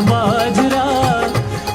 बाजरा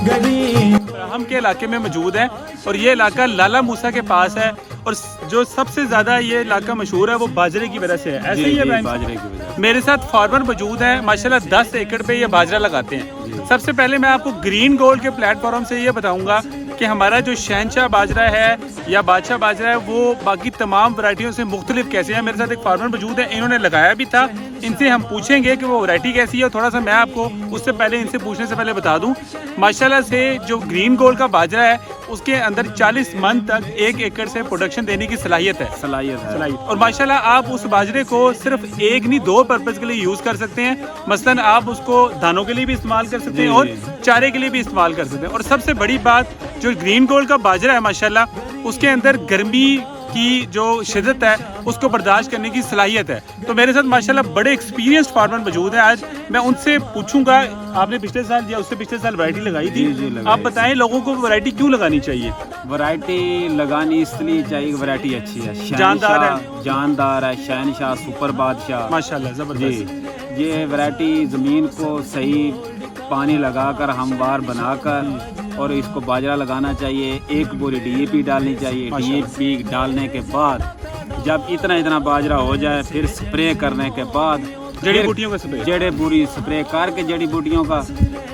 गरीब। हम के इलाके में मौजूद है और ये इलाका लाला मूसा के पास है और जो सबसे ज़्यादा ये इलाका मशहूर है वो बाजरे की वजह से है। ऐसे ही है इब्राहिम? बाजरे की वजह मेरे साथ फार्मर मौजूद हैं माशाल्लाह 10 एकड़ पे ये बाजरा लगाते हैं। सबसे पहले मैं आपको ग्रीन गोल्ड के प्लेटफॉर्म से ये बताऊंगा कि हमारा जो शहनशाह बाजरा है या बादशाह बाजरा है वो बाकी तमाम वैरायटियों से मुख्तलिफ कैसे है। मेरे साथ एक फार्मर मौजूद है, इन्होंने लगाया भी था, इनसे हम पूछेंगे कि वो वैरायटी कैसी है। और थोड़ा सा मैं आपको उससे पहले इनसे पूछने से पहले बता दूं माशाल्लाह से जो ग्रीन गोल्ड का बाजरा है उसके अंदर 40 मन तक 1 एकड़ से प्रोडक्शन देने की सलाहियत है। सलाहियत और माशाल्लाह आप उस बाजरे को सिर्फ एक नहीं 2 पर्पस के लिए यूज़ कर सकते हैं। मसलन आप उसको दानों के लिए भी इस्तेमाल कर सकते हैं और चारे के लिए भी इस्तेमाल कर सकते हैं। और सबसे बड़ी बात जो ग्रीन गोल्ड का बाजरा है माशाल्लाह उसके अंदर गर्मी की जो शिद्दत है उसको बर्दाश्त करने की सलाहियत है। तो मेरे साथ माशाल्लाह बड़े एक्सपीरियंस्ड फार्मर मौजूद हैं। आज मैं उनसे पूछूंगा, आपने पिछले साल या उससे पिछले साल वैरायटी लगाई थी, आप बताएं लोगों को वैरायटी क्यों लगानी चाहिए? वैरायटी लगानी इसलिए चाहिए, वैरायटी अच्छी है, जानदार है, शहनशाह सुपर बादशाह माशाल्लाह जबरदस्त। ये वैरायटी ज़मीन को सही पानी लगाकर हमवार बनाकर और इसको बाजरा लगाना चाहिए। 1 बोरी DAP डालनी चाहिए। DAP डालने के बाद जब इतना बाजरा हो जाए फिर स्प्रे करने के बाद जड़ी बूटियों का स्प्रे, जड़ी बूटी स्प्रे करके जड़ी बूटियों का,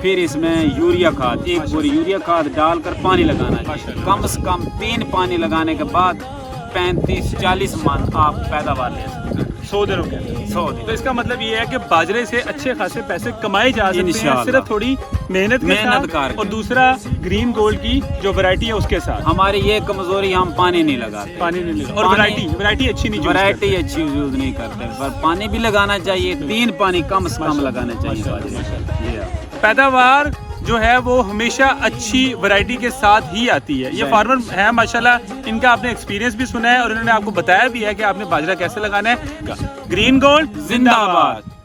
फिर इसमें यूरिया खाद 1 बोरी यूरिया खाद डालकर पानी लगाना चाहिए। कम से कम 3 पानी लगाने के बाद 35-40 मन आप पैदावार ले सकते हैं 100 दिनों के अंदर। 100 दिन। तो इसका मतलब ये है कि बाजरे से अच्छे खासे पैसे कमाए जा सकते हैं सिर्फ थोड़ी मेहनत कर। और दूसरा ग्रीन गोल्ड की जो वैरायटी है उसके साथ। हमारी ये कमजोरी, हम पानी नहीं लगाते। और वैरायटी अच्छी नहीं, वैरायटी अच्छी यूज नहीं करते, पर पानी भी लगाना चाहिए। 3 पानी कम से कम लगाना चाहिए। पैदावार जो है वो हमेशा अच्छी वैरायटी के साथ ही आती है। ये फार्मर है माशाल्लाह, इनका आपने एक्सपीरियंस भी सुना है और इन्होंने आपको बताया भी है कि आपने बाजरा कैसे लगाना है। ग्रीन गोल्ड जिंदाबाद।